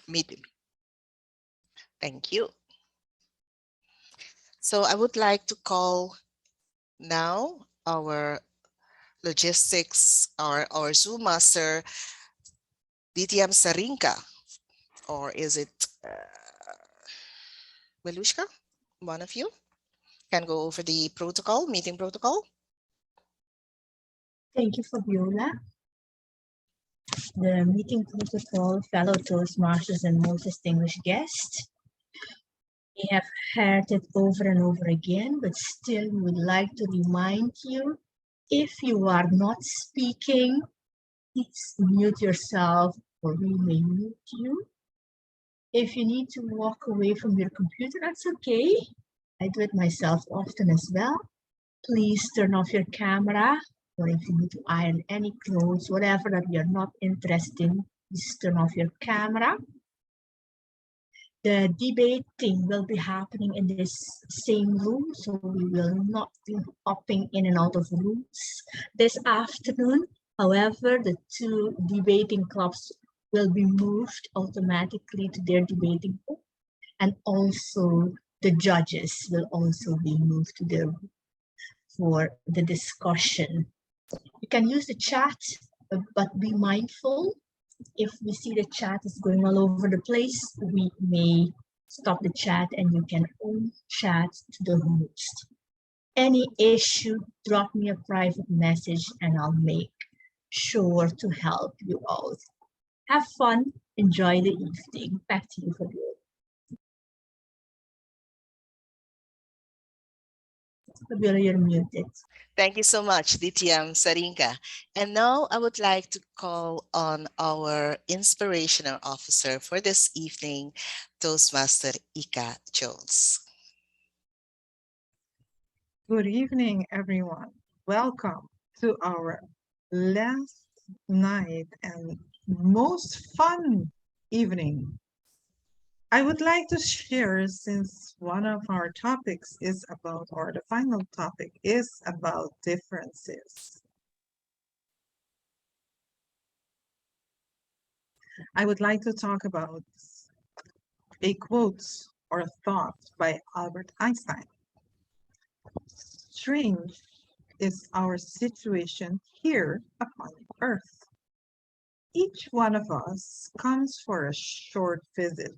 meeting. Thank you. So I would like to call now our logistics, our Zoom master, DTM Sarinka, or is it Belushka? One of you can go over the protocol, meeting protocol. Thank you, Fabiola. The meeting protocol, fellow Toastmasters and most distinguished guests. We have heard it over and over again, but still we would like to remind you, if you are not speaking, please mute yourself or we may mute you. If you need to walk away from your computer, that's okay. I do it myself often as well. Please turn off your camera, or if you need to iron any clothes, whatever that you're not interested in, please turn off your camera. The debating will be happening in this same room, so we will not be hopping in and out of rooms this afternoon. However, the two debating clubs will be moved automatically to their debating room, and also the judges will also be moved to their room for the discussion. You can use the chat, but be mindful. If we see the chat is going all over the place, we may stop the chat and you can only chat to the host. Any issue, drop me a private message and I'll make sure to help you out. Have fun, enjoy the evening. Back to you, Fabiola. Fabiola, you're muted. Thank you so much, DTM Sarinka. And now I would like to call on our inspirational officer for this evening, Toastmaster Ika Jones. Good evening, everyone. Welcome to our last night and most fun evening. I would like to share, since one of our topics is about, or the final topic is about differences. I would like to talk about a quote or a thought by Albert Einstein. Strange is our situation here upon earth. Each one of us comes for a short visit,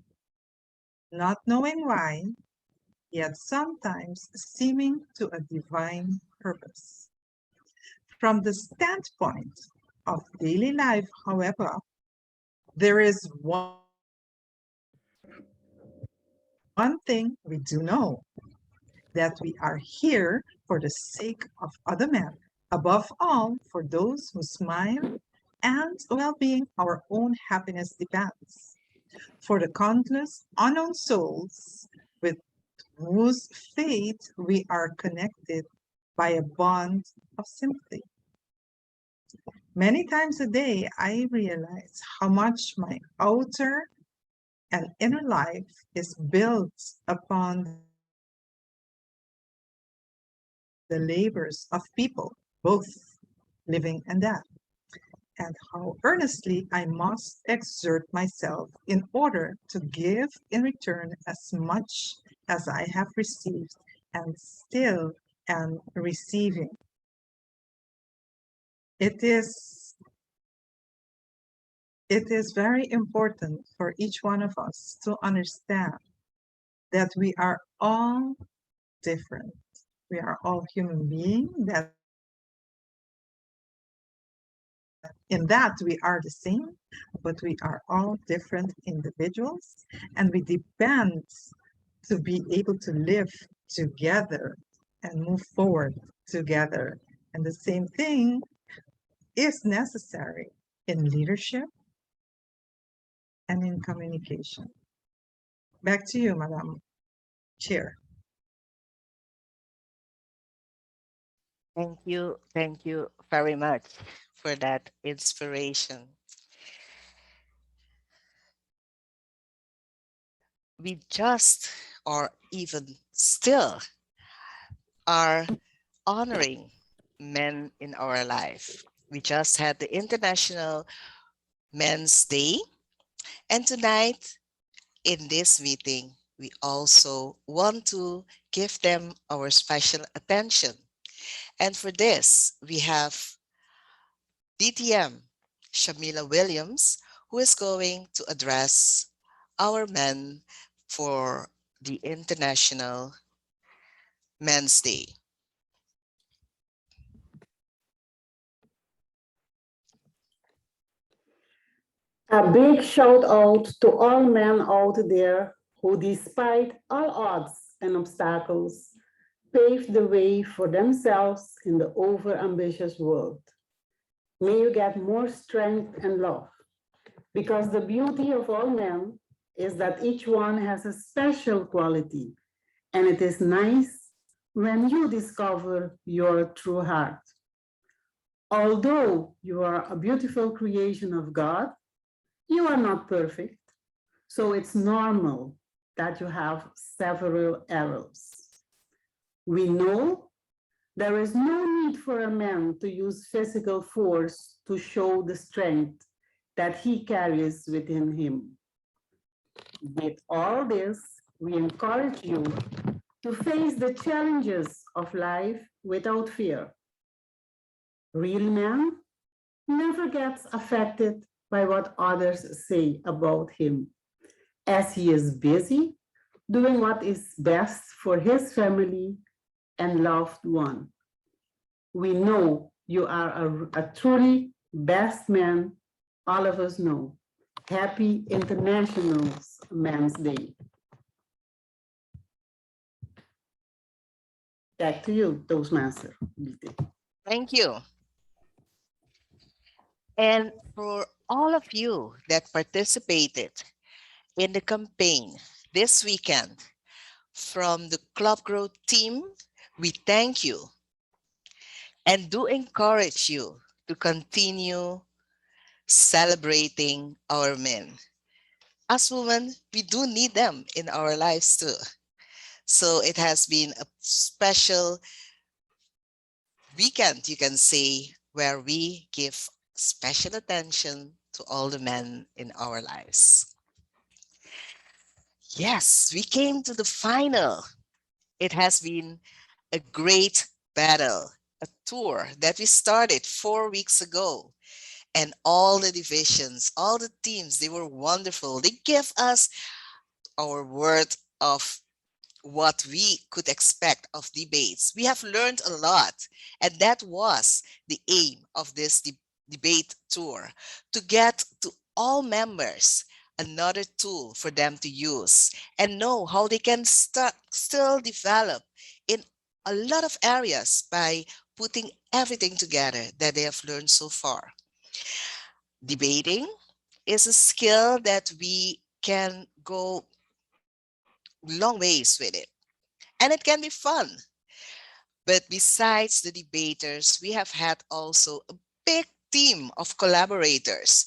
not knowing why, yet sometimes seeming to a divine purpose. From the standpoint of daily life, however, there is one thing we do know, that we are here for the sake of other men, above all for those who smile and well-being, our own happiness depends. For the countless unknown souls with whose fate we are connected by a bond of sympathy. Many times a day, I realize how much my outer and inner life is built upon the labors of people, both living and dead, and how earnestly I must exert myself in order to give in return as much as I have received and still am receiving. It is very important for each one of us to understand that we are all different. We are all human beings, that in that we are the same, but we are all different individuals, and we depend to be able to live together and move forward together. And the same thing is necessary in leadership and in communication. Back to you, Madam Chair. Thank you very much for that inspiration. We just, or even still, are honoring men in our life. We just had the International Men's Day, And tonight, in this meeting, we also want to give them our special attention. And for this, we have DTM Shamila Williams, who is going to address our men for the International Men's Day. A big shout out to all men out there who, despite all odds and obstacles, paved the way for themselves in the over-ambitious world. May you get more strength and love, because the beauty of all men is that each one has a special quality, and it is nice when you discover your true heart. Although you are a beautiful creation of God, you are not perfect, so it's normal that you have several errors. We know there is no need for a man to use physical force to show the strength that he carries within him. With all this, we encourage you to face the challenges of life without fear. Real man never gets affected by what others say about him, as he is busy doing what is best for his family and loved one. We know you are a truly best man, all of us know. Happy International Men's Day. Back to you, Toastmaster. Thank you. And for all of you that participated in the campaign this weekend, from the Club Growth team, we thank you and do encourage you to continue celebrating our men. As women, we do need them in our lives too. So it has been a special weekend, you can say, where we give special attention to all the men in our lives. Yes, we came to the final. It has been a great battle, a tour that we started 4 weeks ago. And all the divisions, all the teams, they were wonderful. They gave us our word of what we could expect of debates. We have learned a lot, and that was the aim of this debate tour, to get to all members another tool for them to use and know how they can still develop in a lot of areas by putting everything together that they have learned so far. Debating is a skill that we can go long ways with it, and it can be fun. But besides the debaters, we have had also a big team of collaborators: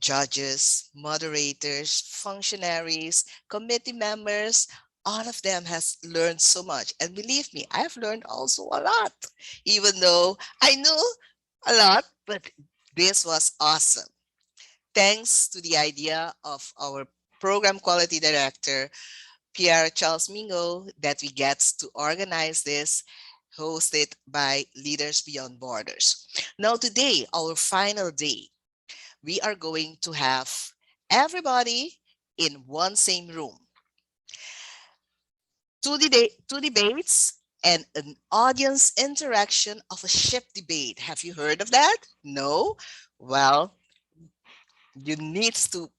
judges, moderators, functionaries, committee members. All of them has learned so much. And believe me, I've learned also a lot, even though I knew a lot, but this was awesome. Thanks to the idea of our program quality director, Pierre Charles Mingo, that we get to organize this, hosted by Leaders Beyond Borders. Now today, our final day, we are going to have everybody in one same room. Two debates and an audience interaction of a ship debate. Have you heard of that? No? Well, you need to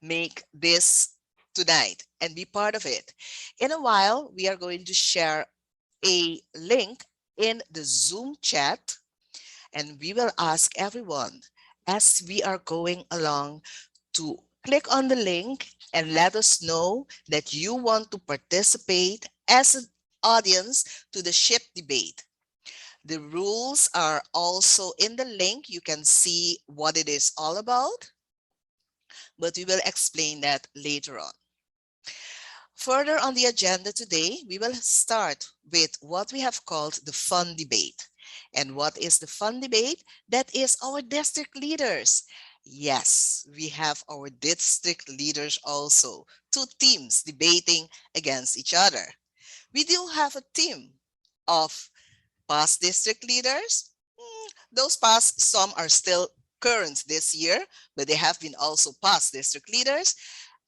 make this tonight and be part of it. In a while, we are going to share a link in the Zoom chat, and we will ask everyone as we are going along to click on the link and let us know that you want to participate as an audience to the ship debate. The rules are also in the link. You can see what it is all about, but we will explain that later on. Further on the agenda today, we will start with what we have called the fun debate. And what is the fun debate? That is our district leaders Yes, we have our district leaders also, two teams debating against each other. We do have a team of past district leaders. Those past, some are still current this year, but they have been also past district leaders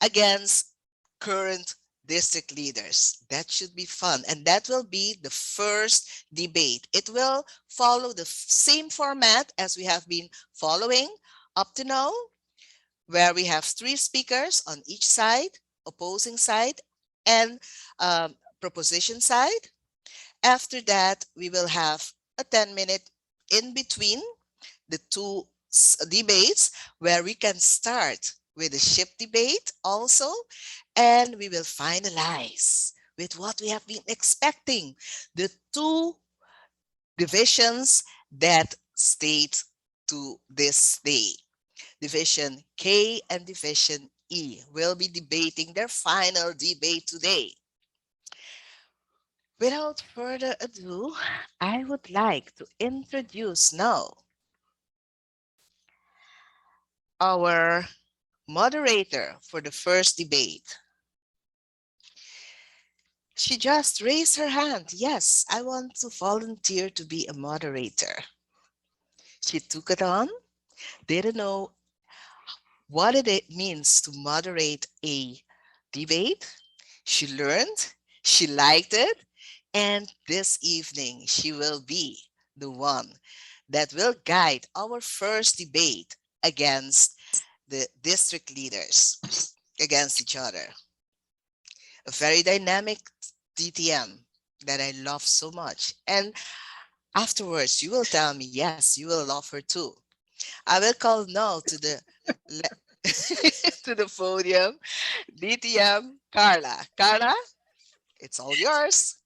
against current district leaders. That should be fun. And that will be the first debate. It will follow the same format as we have been following up to now, where we have three speakers on each side, opposing side and proposition side. After that, we will have a 10-minute in between the two debates where we can start with the ship debate also, and we will finalize with what we have been expecting, the two divisions that state to this day. Division K and Division E will be debating their final debate today. Without further ado, I would like to introduce now our moderator for the first debate. She just raised her hand. Yes, I want to volunteer to be a moderator. She took it on, didn't know what it means to moderate a debate. She learned, she liked it, and this evening she will be the one that will guide our first debate against the district leaders, against each other. A very dynamic DTM that I love so much. And afterwards, you will tell me, yes, you will love her too. I will call now to the to the podium, DTM Carla. Carla, it's all yours.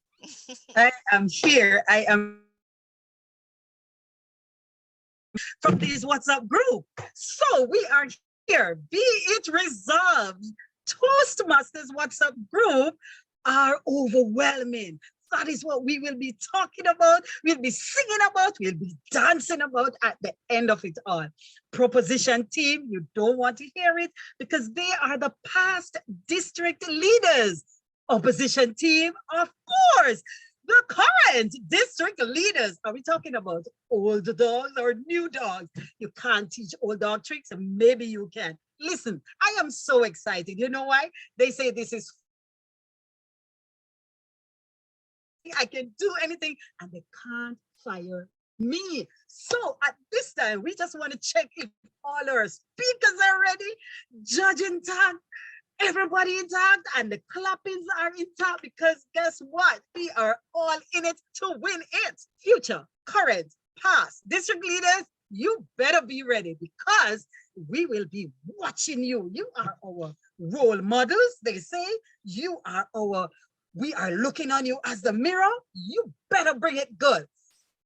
I am here. I am from this WhatsApp group. So we are here. Be it resolved. Toastmasters WhatsApp group are overwhelming. That is what we will be talking about, we'll be singing about, we'll be dancing about at the end of it all. Proposition team, you don't want to hear it because they are the past district leaders. Opposition team, of course, the current district leaders. Are we talking about old dogs or new dogs? You can't teach old dog tricks, and maybe you can. Listen, I am so excited. You know why? They say this is I can do anything, and they can't fire me. So at this time, we just want to check if all our speakers are ready, judge intact, everybody intact, and the clappings are intact, because guess what? We are all in it to win it. Future, current, past, district leaders, you better be ready because we will be watching you. You are our role models, they say. You are our We are looking on you as the mirror. You better bring it good.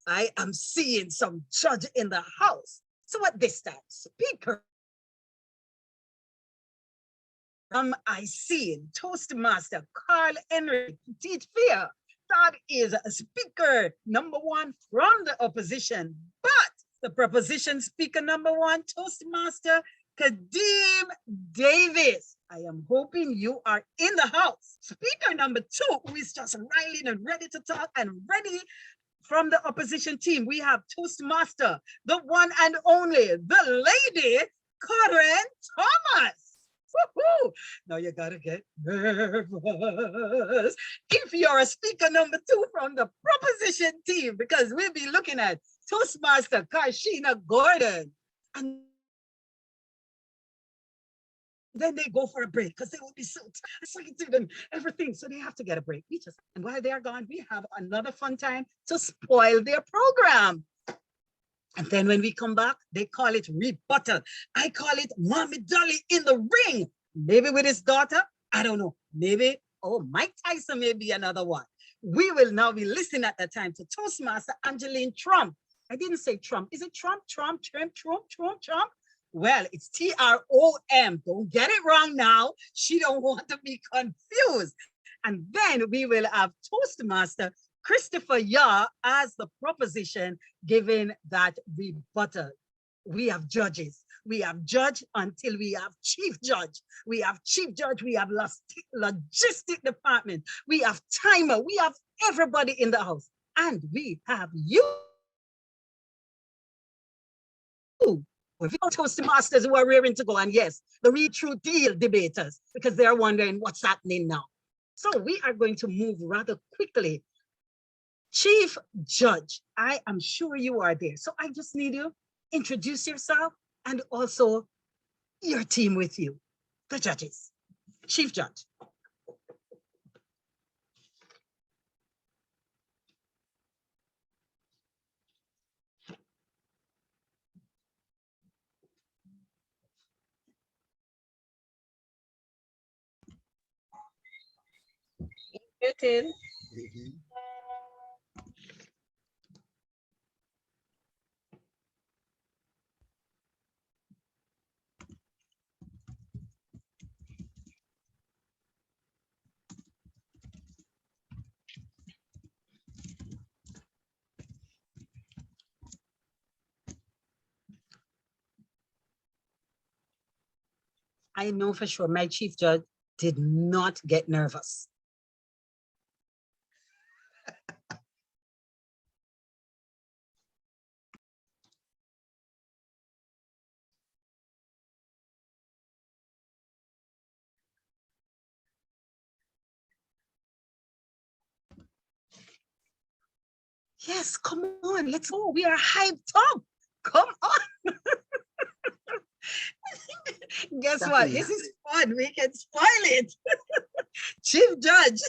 I am seeing some judge in the house. So at this time, speaker, I see Toastmaster Carl Henry Petit Fear. That is a speaker number one from the opposition. But the proposition speaker number one, Toastmaster Kadeem Davis. I am hoping you are in the house. Speaker number two, who is just riling and ready to talk and ready from the opposition team, we have Toastmaster, the one and only, the lady, Karen Thomas. Woo-hoo. Now you gotta get nervous if you're a speaker number two from the proposition team, because we'll be looking at Toastmaster Karshina Gordon. And then they go for a break because they will be so excited and everything. So they have to get a break. And while they're gone, we have another fun time to spoil their program. And then when we come back, they call it rebuttal. I call it Mommy Dolly in the ring. Maybe with his daughter. I don't know. Maybe, Mike Tyson may be another one. We will now be listening at that time to Toastmaster Angeline Trump. I didn't say Trump. Is it Trump? Trump? Well, it's Trom. Don't get it wrong now. She don't want to be confused. And then we will have Toastmaster Christopher Yaw as the proposition giving that rebuttal. We have judges. We have judge until we have chief judge. We have chief judge. We have logistic department. We have timer. We have everybody in the house. And we have you. With your Toastmasters who are rearing to go. And yes, the real true deal debaters, because they're wondering what's happening now. So we are going to move rather quickly. Chief Judge, I am sure you are there. So I just need you introduce yourself and also your team with you, the judges. Chief Judge. Muted. I know for sure my chief judge did not get nervous. Yes, come on, let's go. We are hyped up. Come on. Guess what? This is fun. We can spoil it. Chief Judge.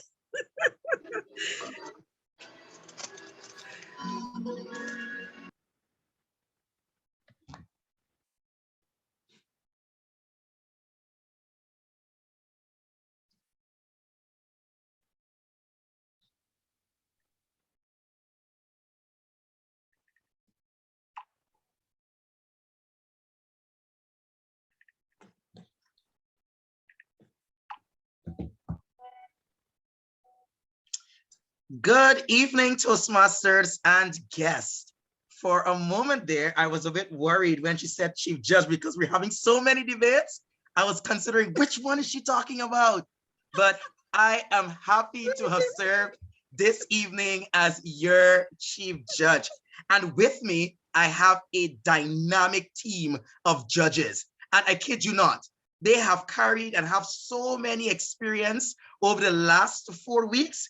Good evening, Toastmasters and guests. For a moment there, I was a bit worried when she said Chief Judge because we're having so many debates. I was considering which one is she talking about? But I am happy to have served this evening as your Chief Judge. And with me, I have a dynamic team of judges. And I kid you not, they have carried and have so many experience over the last 4 weeks.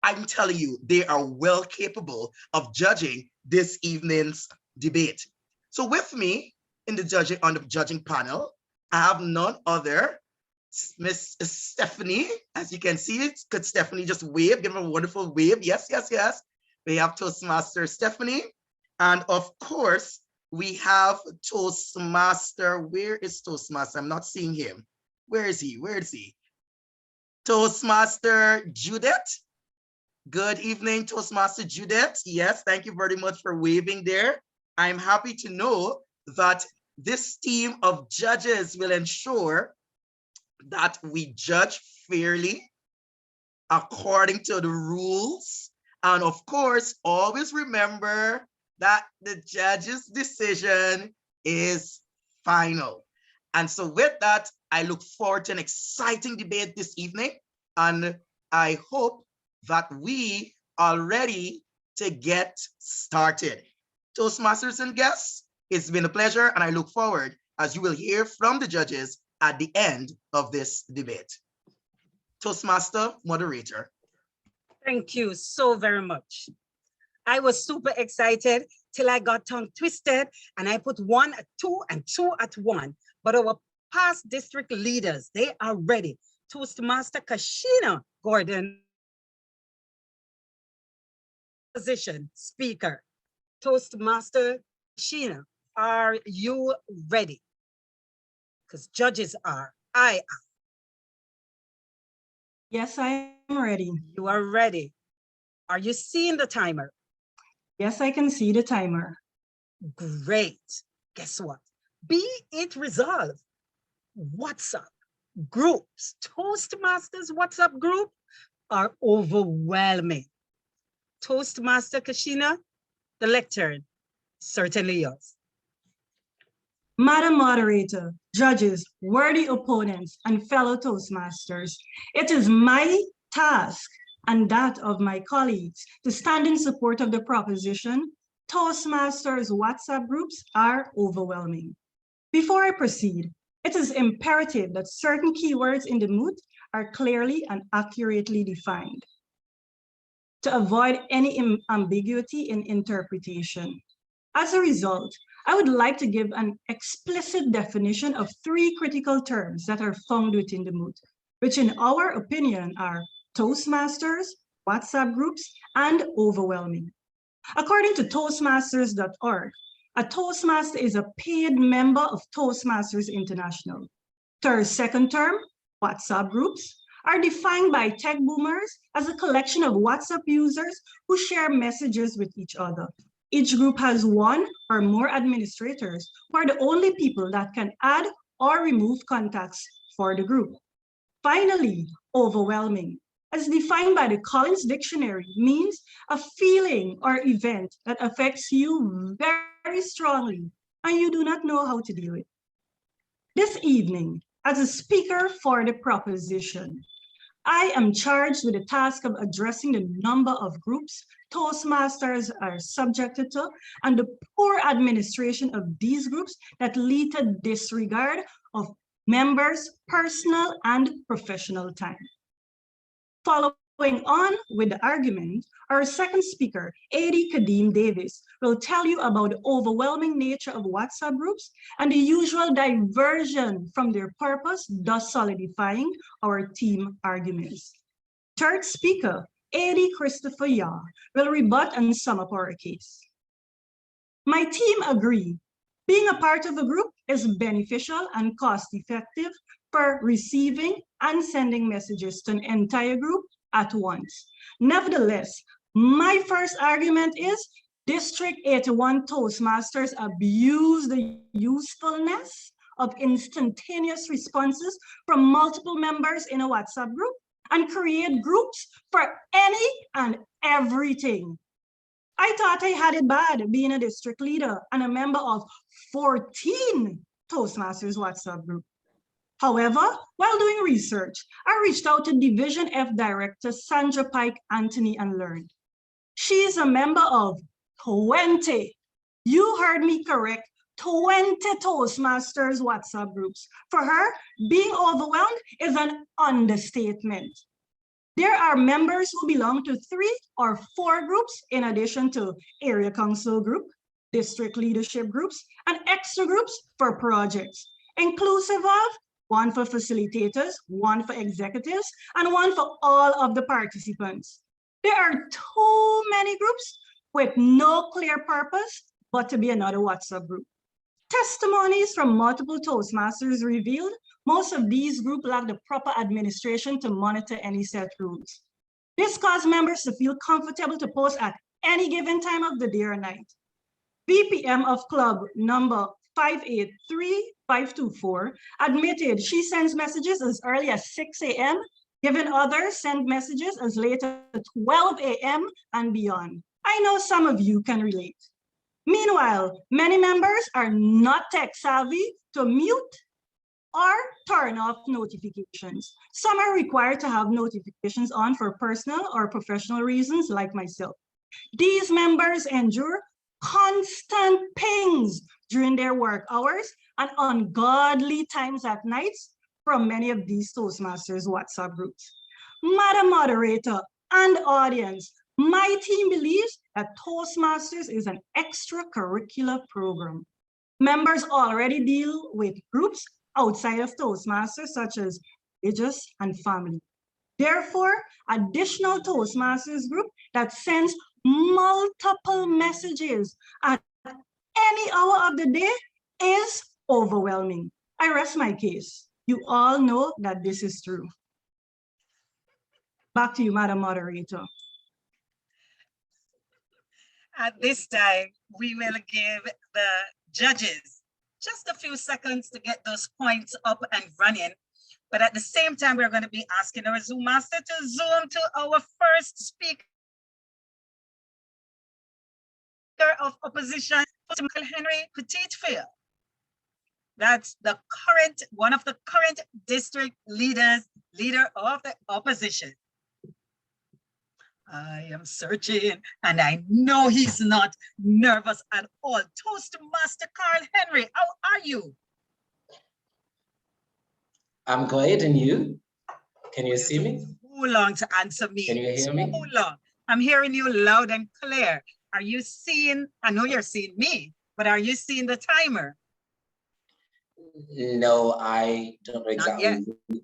I'm telling you, they are well capable of judging this evening's debate. So with me in the judging panel, I have none other Miss Stephanie. As you can see, could Stephanie just wave, give her a wonderful wave? Yes, yes, yes. We have Toastmaster Stephanie. And of course, we have Toastmaster. Where is Toastmaster? I'm not seeing him. Where is he? Where is he? Toastmaster Judith. Good evening, Toastmaster Judith. Yes, thank you very much for waving there. I'm happy to know that this team of judges will ensure that we judge fairly according to the rules. And of course, always remember that the judge's decision is final. And so with that, I look forward to an exciting debate this evening. And I hope that we are ready to get started. Toastmasters and guests, it's been a pleasure, and I look forward as you will hear from the judges at the end of this debate. Toastmaster, moderator. Thank you so very much. I was super excited till I got tongue twisted and I put 1 at 2 and 2 at 1. But our past district leaders, they are ready. Toastmaster Kashina Gordon, position speaker. Toastmaster Kashina, are you ready? Because judges are. I am. Yes, I am ready. You are ready. Are you seeing the timer? Yes, I can see the timer. Great. Guess what? Be it resolved. WhatsApp groups, Toastmasters WhatsApp group are overwhelming. Toastmaster Kashina, the lectern, certainly yours. Madam Moderator, judges, worthy opponents, and fellow Toastmasters, it is my task and that of my colleagues to stand in support of the proposition Toastmasters WhatsApp groups are overwhelming. Before I proceed, it is imperative that certain keywords in the moot are clearly and accurately defined to avoid any ambiguity in interpretation. As a result, I would like to give an explicit definition of three critical terms that are found within the moot, which in our opinion are Toastmasters, WhatsApp groups, and overwhelming. According to Toastmasters.org, a Toastmaster is a paid member of Toastmasters International. Their second term, WhatsApp groups, are defined by tech boomers as a collection of WhatsApp users who share messages with each other. Each group has one or more administrators who are the only people that can add or remove contacts for the group. Finally, overwhelming, as defined by the Collins Dictionary, means a feeling or event that affects you very strongly and you do not know how to deal with it. This evening, as a speaker for the proposition, I am charged with the task of addressing the number of groups Toastmasters are subjected to and the poor administration of these groups that lead to disregard of members' personal and professional time. Following on with the argument, our second speaker, Adi Kadeem Davis, will tell you about the overwhelming nature of WhatsApp groups and the usual diversion from their purpose, thus solidifying our team arguments. Third speaker, Adi Christopher Yaw, will rebut and sum up our case. My team agree. Being a part of a group is beneficial and cost-effective for receiving and sending messages to an entire group at once. Nevertheless, my first argument is District 81 Toastmasters abuse the usefulness of instantaneous responses from multiple members in a WhatsApp group and create groups for any and everything. I thought I had it bad being a district leader and a member of 14 Toastmasters WhatsApp group. However, while doing research, I reached out to Division F Director Sandra Pike Anthony and learned she is a member of 20. You heard me correct, 20 Toastmasters WhatsApp groups. For her, being overwhelmed is an understatement. There are members who belong to 3 or 4 groups in addition to area council group, district leadership groups, and extra groups for projects, inclusive of one for facilitators, one for executives, and one for all of the participants. There are too many groups with no clear purpose but to be another WhatsApp group. Testimonies from multiple Toastmasters revealed most of these groups lack the proper administration to monitor any set rules. This caused members to feel comfortable to post at any given time of the day or night. VPM of club number 583524 admitted she sends messages as early as 6 a.m., given others send messages as late as 12 a.m. and beyond. I know some of you can relate. Meanwhile, many members are not tech savvy to mute or turn off notifications. Some are required to have notifications on for personal or professional reasons, like myself. These members endure constant pings during their work hours and ungodly times at nights from many of these Toastmasters WhatsApp groups. Madam Moderator and audience, my team believes that Toastmasters is an extracurricular program. Members already deal with groups outside of Toastmasters, such as religious and family. Therefore, additional Toastmasters group that sends multiple messages at any hour of the day is overwhelming. I rest my case. You all know that this is true. Back to you, Madam Moderator. At this time, we will give the judges just a few seconds to get those points up and running. But at the same time, we're going to be asking our Zoom master to zoom to our first speaker of opposition, Henry Petitfield. That's the one of the current district leader of the opposition. I am searching, and I know he's not nervous at all. Toastmaster Carl Henry, how are you? I'm great, and you? Can you see me? Too long to answer me. Can you hear me? Too long. I'm hearing you loud and clear. Are you seeing, I know you're seeing me, but are you seeing the timer? No, I don't exactly. Not yet.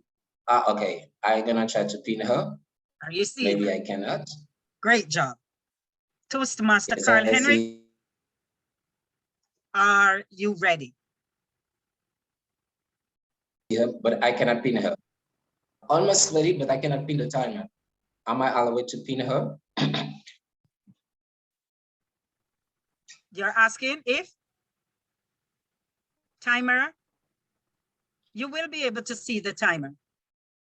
Okay, I'm gonna try to pin her. Are you seeing Maybe her? I cannot. Great job. Toastmaster Yes, Carl I Henry, see. are you ready? Her, but I cannot pin her. Almost ready, but I cannot pin the timer. Am I allowed to pin her? You're asking if? Timer? You will be able to see the timer.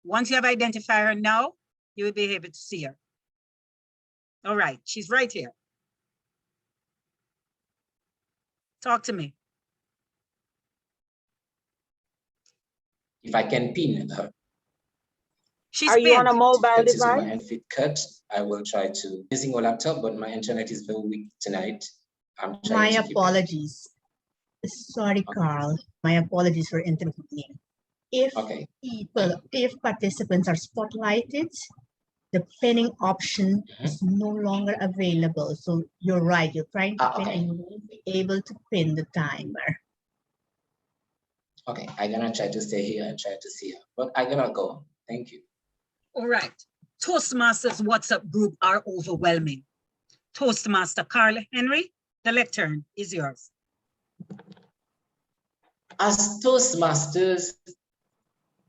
Once you have identified her now, you will be able to see her. All right, she's right here. Talk to me. If I can pin her. She's Are you on a mobile This is my device? hand feet cut. I will try to using a laptop, but my internet is very weak tonight. I'm trying My to keep apologies. Sorry, Carl. My apologies for intervening. If participants are spotlighted, the pinning option is no longer available. So you're right. You're trying to pin and you won't be able to pin the timer. Okay, I'm gonna try to stay here and try to see her, but I'm gonna go. Thank you. All right. Toastmasters WhatsApp group are overwhelming. Toastmaster Carl Henry, the lectern is yours. As Toastmasters,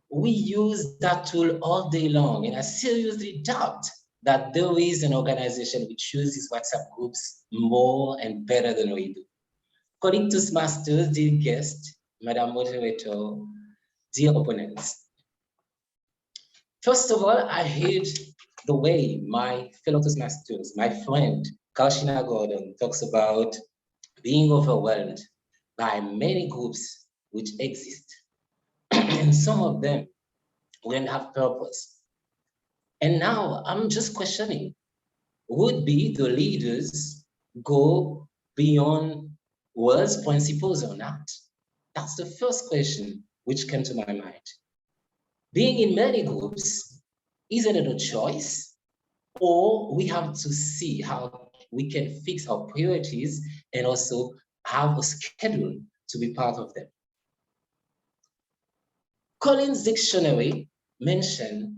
we use that tool all day long, and I seriously doubt that there is an organization which uses WhatsApp groups more and better than we do. According to Toastmasters, dear guest, Madam Moderator, dear opponents. First of all, I hate the way my fellow Toastmasters, my friend Kalshina Gordon, talks about being overwhelmed by many groups which exist. And some of them wouldn't have purpose. And now I'm just questioning, would be the leaders go beyond words principles or not? That's the first question which came to my mind. Being in many groups, isn't it a choice? Or we have to see how we can fix our priorities and also have a schedule to be part of them. Collins Dictionary mentioned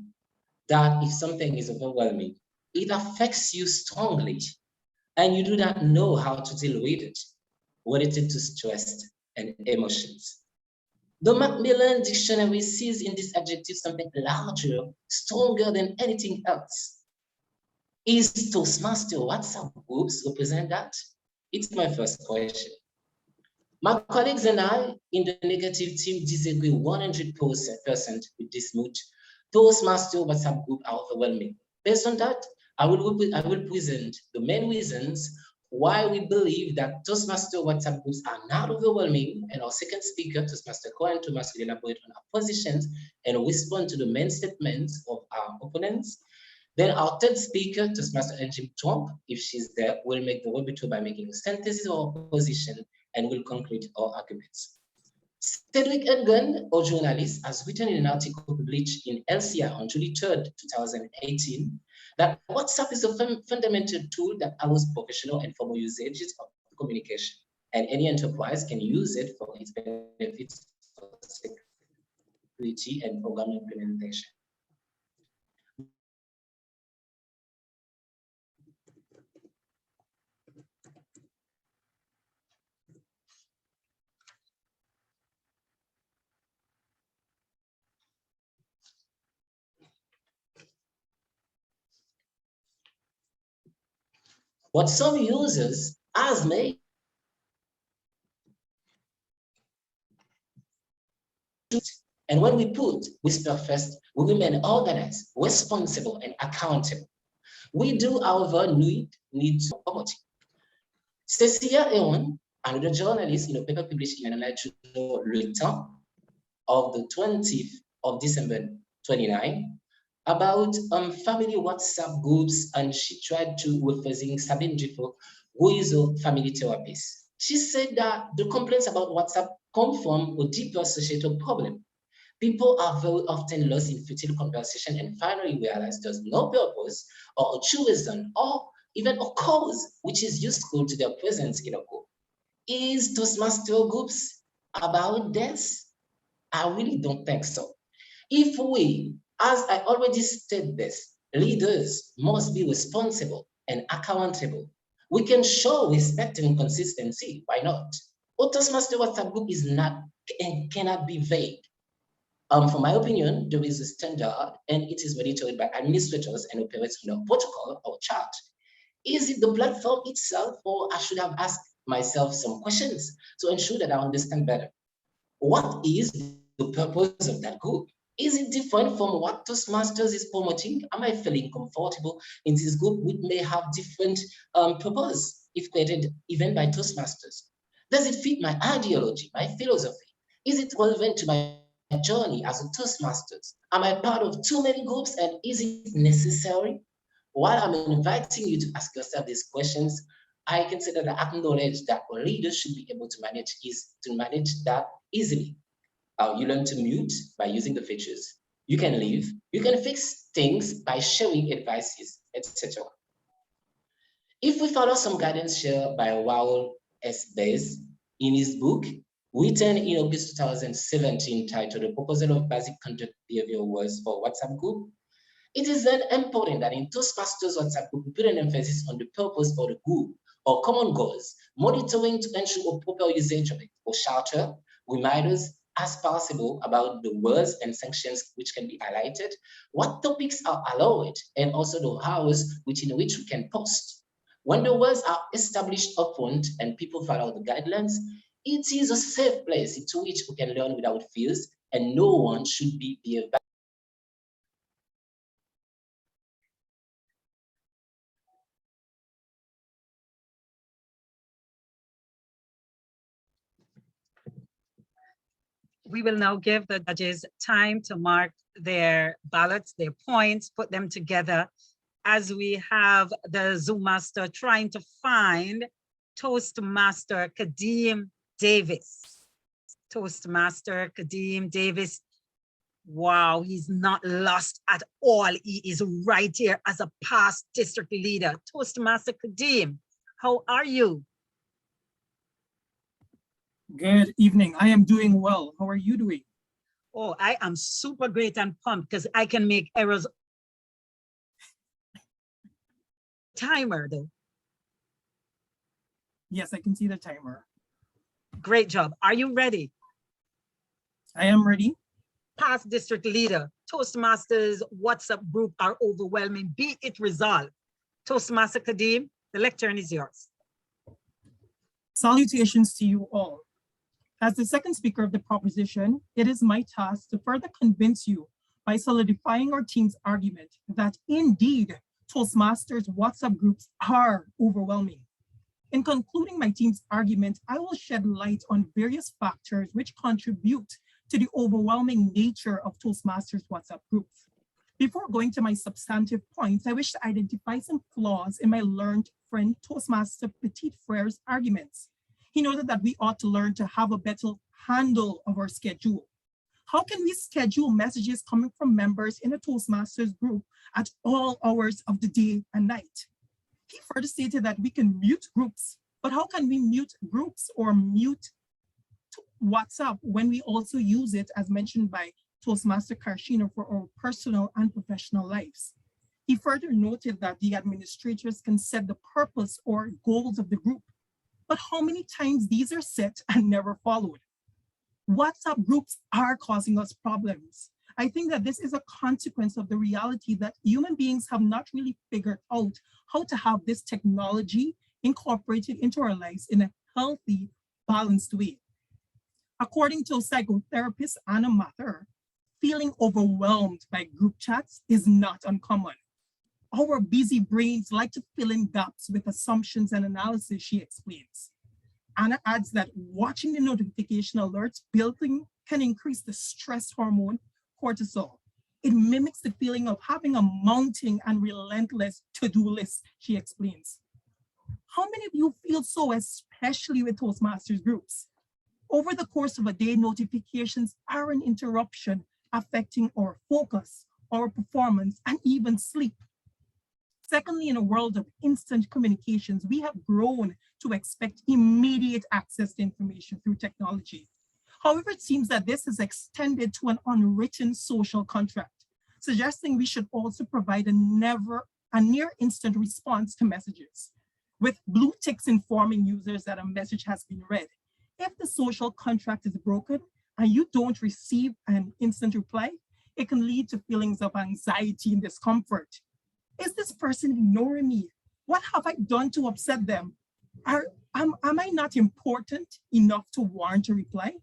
that if something is overwhelming, it affects you strongly and you do not know how to deal with it related to stress and emotions. The Macmillan Dictionary sees in this adjective something larger, stronger than anything else. Is Toastmaster WhatsApp groups represent that? It's my first question. My colleagues and I in the negative team disagree 100% with this mood. Toastmaster WhatsApp group are overwhelming. Based on that, I will present the main reasons why we believe that Toastmaster WhatsApp groups are not overwhelming, and our second speaker, Toastmaster Cohen Thomas, will elaborate on our positions and respond to the main statements of our opponents. Then our third speaker, Toastmaster Jim Trump, if she's there, will make the rebuttal by making a synthesis of our position and will conclude our arguments. Cedric Edgun, a journalist, has written in an article published in LCI on July 3rd, 2018, that WhatsApp is a fundamental tool that allows professional and formal usages of communication, and any enterprise can use it for its benefits for security and program implementation. What some users has made and when we put Whisper first, we remain organized, responsible, and accountable. We do, however, need promoting. Cecilia Ewan Another journalist, paper published in an online journal, Le Temps, of the 20th of December 29, about family WhatsApp groups, and she tried to referencing Sabine Dufo, who is a family therapist. She said that the complaints about WhatsApp come from a deeper societal problem. People are very often lost in futile conversation and finally realize there's no purpose or a true reason or even a cause which is useful to their presence in a group. Is Toastmaster groups about this? I really don't think so. If we, as I already stated this, leaders must be responsible and accountable. We can show respect and consistency. Why not? A Toastmaster WhatsApp group is not and cannot be vague. For my opinion, there is a standard and it is monitored by administrators and operates under protocol or chart. Is it the platform itself, or I should have asked myself some questions to ensure that I understand better? What is the purpose of that group? Is it different from what Toastmasters is promoting? Am I feeling comfortable in this group, which may have different purpose if created even by Toastmasters? Does it fit my ideology, my philosophy? Is it relevant to my journey as a Toastmasters? Am I part of too many groups, and is it necessary? While I'm inviting you to ask yourself these questions, I consider that acknowledge that a leader should be able to manage that easily. You learn to mute by using the features. You can leave. You can fix things by sharing advices, etc. If we follow some guidance shared by Raoul S. Bez in his book, written in August 2017, titled The Proposal of Basic Conduct Behavior Rules for WhatsApp Group, it is then important that in Toastmasters WhatsApp group, we put an emphasis on the purpose for the group or common goals, monitoring to ensure a proper usage of it, or shorter reminders as possible about the words and sanctions which can be highlighted, what topics are allowed, and also the hours within which we can post. When the words are established upfront and people follow the guidelines, it is a safe place into which we can learn without fears, and no one should be behaved. We will now give the judges time to mark their ballots, their points, put them together as we have the Zoom master trying to find Toastmaster Kadeem Davis. Toastmaster Kadeem Davis. Wow, he's not lost at all. He is right here as a past district leader. Toastmaster Kadeem, how are you? Good evening. I am doing well. How are you doing? Oh, I am super great and pumped because I can make errors. Timer though. Yes, I can see the timer. Great job. Are you ready? I am ready. Past district leader, Toastmasters WhatsApp group are overwhelming. Be it resolved. Toastmaster Kadeem, the lectern is yours. Salutations to you all. As the second speaker of the proposition, it is my task to further convince you by solidifying our team's argument that indeed Toastmasters WhatsApp groups are overwhelming. In concluding my team's argument, I will shed light on various factors which contribute to the overwhelming nature of Toastmasters WhatsApp groups. Before going to my substantive points, I wish to identify some flaws in my learned friend Toastmaster Petit Frere's arguments. He noted that we ought to learn to have a better handle of our schedule. How can we schedule messages coming from members in a Toastmasters group at all hours of the day and night? He further stated that we can mute groups, but how can we mute groups or mute WhatsApp when we also use it, as mentioned by Toastmaster Karshina, for our personal and professional lives? He further noted that the administrators can set the purpose or goals of the group, but how many times these are set and never followed? WhatsApp groups are causing us problems. I think that this is a consequence of the reality that human beings have not really figured out how to have this technology incorporated into our lives in a healthy, balanced way. According to psychotherapist Anna Mather, feeling overwhelmed by group chats is not uncommon. Our busy brains like to fill in gaps with assumptions and analysis, she explains. Anna adds that watching the notification alerts building can increase the stress hormone cortisol. It mimics the feeling of having a mounting and relentless to-do list, she explains. How many of you feel so, especially with Toastmasters groups? Over the course of a day, notifications are an interruption affecting our focus, our performance, and even sleep. Secondly, in a world of instant communications, we have grown to expect immediate access to information through technology. However, it seems that this is extended to an unwritten social contract, suggesting we should also provide a near instant response to messages, with blue ticks informing users that a message has been read. If the social contract is broken and you don't receive an instant reply, it can lead to feelings of anxiety and discomfort. Is this person ignoring me? What have I done to upset them? Am I not important enough to warrant a reply?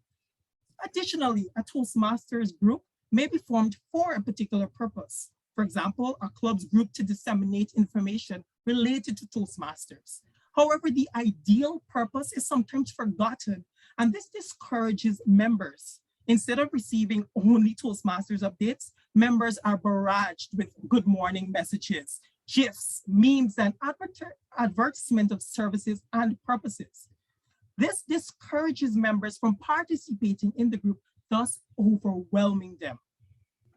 Additionally, a Toastmasters group may be formed for a particular purpose. For example, a club's group to disseminate information related to Toastmasters. However, the ideal purpose is sometimes forgotten, and this discourages members. Instead of receiving only Toastmasters updates, members are barraged with good morning messages, GIFs, memes, and advertisement of services and purposes. This discourages members from participating in the group, thus overwhelming them.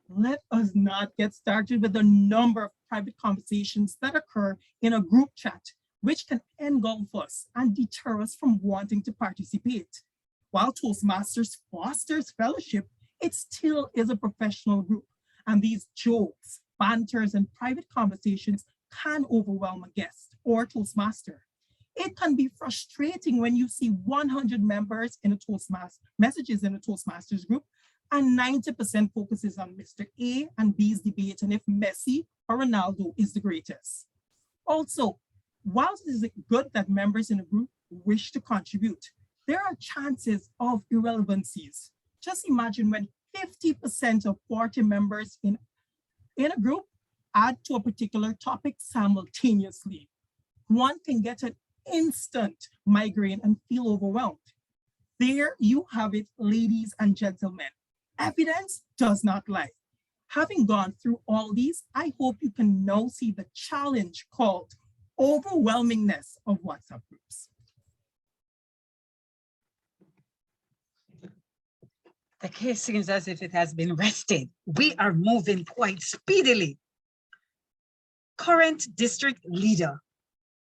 Let us not get started with the number of private conversations that occur in a group chat, which can engulf us and deter us from wanting to participate. While Toastmasters fosters fellowship, it still is a professional group, and these jokes, banters, and private conversations can overwhelm a guest or Toastmaster. It can be frustrating when you see 100 members in a messages in a Toastmasters group, and 90% focuses on Mr. A and B's debate and if Messi or Ronaldo is the greatest. Also, whilst it is good that members in a group wish to contribute, there are chances of irrelevancies. Just imagine when 50% of 40 members in a group add to a particular topic simultaneously. One can get an instant migraine and feel overwhelmed. There you have it, ladies and gentlemen. Evidence does not lie. Having gone through all these, I hope you can now see the challenge called overwhelmingness of WhatsApp groups. The case seems as if it has been rested. We are moving quite speedily. Current district leader,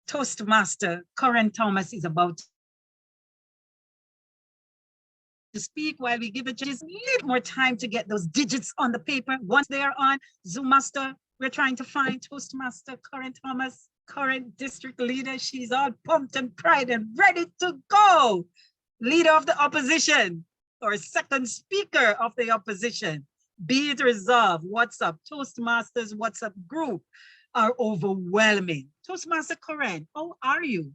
Toastmaster Karen Thomas, is about to speak while we give it just a little more time to get those digits on the paper. Once they are on, Zoom Master, we're trying to find Toastmaster Karen Thomas, current district leader. She's all pumped and pride and ready to go. Leader of the opposition, or second speaker of the opposition. Be it resolved, WhatsApp, Toastmasters WhatsApp group are overwhelming. Toastmaster Karen, how are you?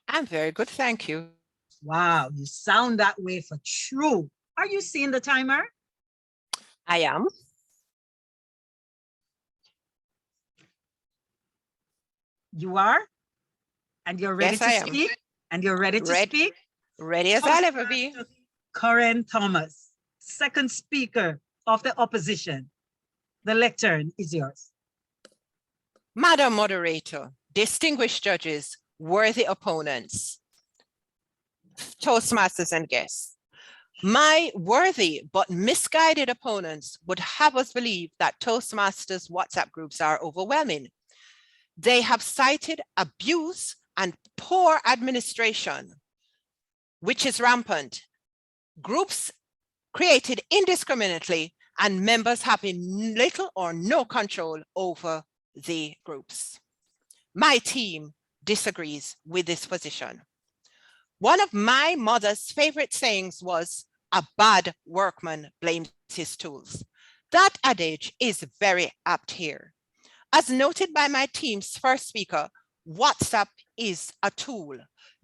I'm very good, thank you. Wow, you sound that way for true. Are you seeing the timer? I am. You are? And you're ready Yes, to speak? And you're ready to speak? Ready as I'll ever be. Karen Thomas, second speaker of the opposition. The lectern is yours. Madam Moderator, distinguished judges, worthy opponents, Toastmasters and guests. My worthy but misguided opponents would have us believe that Toastmasters WhatsApp groups are overwhelming. They have cited abuse and poor administration, which is rampant. Groups created indiscriminately and members having little or no control over the groups. My team disagrees with this position. One of my mother's favorite sayings was, "A bad workman blames his tools." That adage is very apt here. As noted by my team's first speaker, WhatsApp is a tool,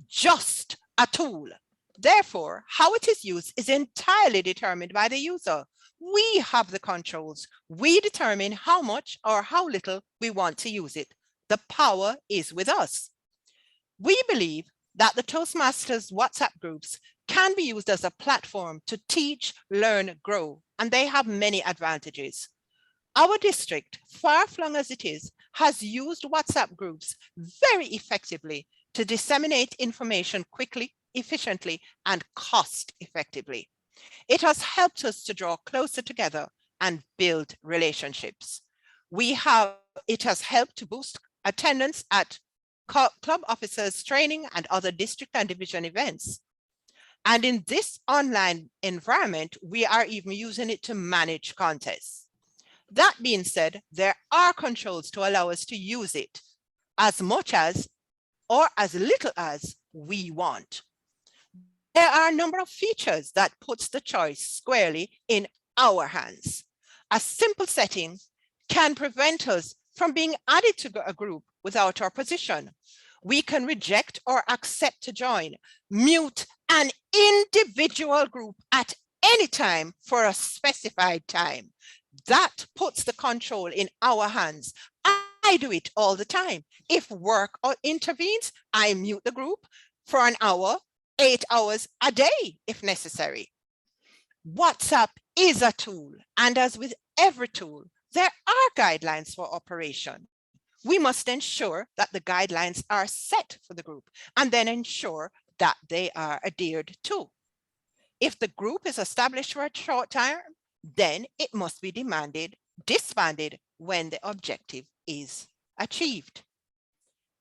just a tool. Therefore, how it is used is entirely determined by the user. We have the controls. We determine how much or how little we want to use it. The power is with us. We believe that the Toastmasters WhatsApp groups can be used as a platform to teach, learn, grow, and they have many advantages. Our district, far-flung as it is, has used WhatsApp groups very effectively to disseminate information quickly, efficiently, and cost-effectively. It has helped us to draw closer together and build relationships. It has helped to boost attendance at club officers training and other district and division events. And in this online environment, we are even using it to manage contests. That being said, there are controls to allow us to use it as much as or as little as we want. There are a number of features that puts the choice squarely in our hands. A simple setting can prevent us from being added to a group without our permission. We can reject or accept to join, mute an individual group at any time for a specified time. That puts the control in our hands. I do it all the time. If work intervenes, I mute the group for an hour, 8 hours a day if necessary. WhatsApp is a tool, and as with every tool, there are guidelines for operation. We must ensure that the guidelines are set for the group and then ensure that they are adhered to. If the group is established for a short time, then it must be disbanded when the objective is achieved.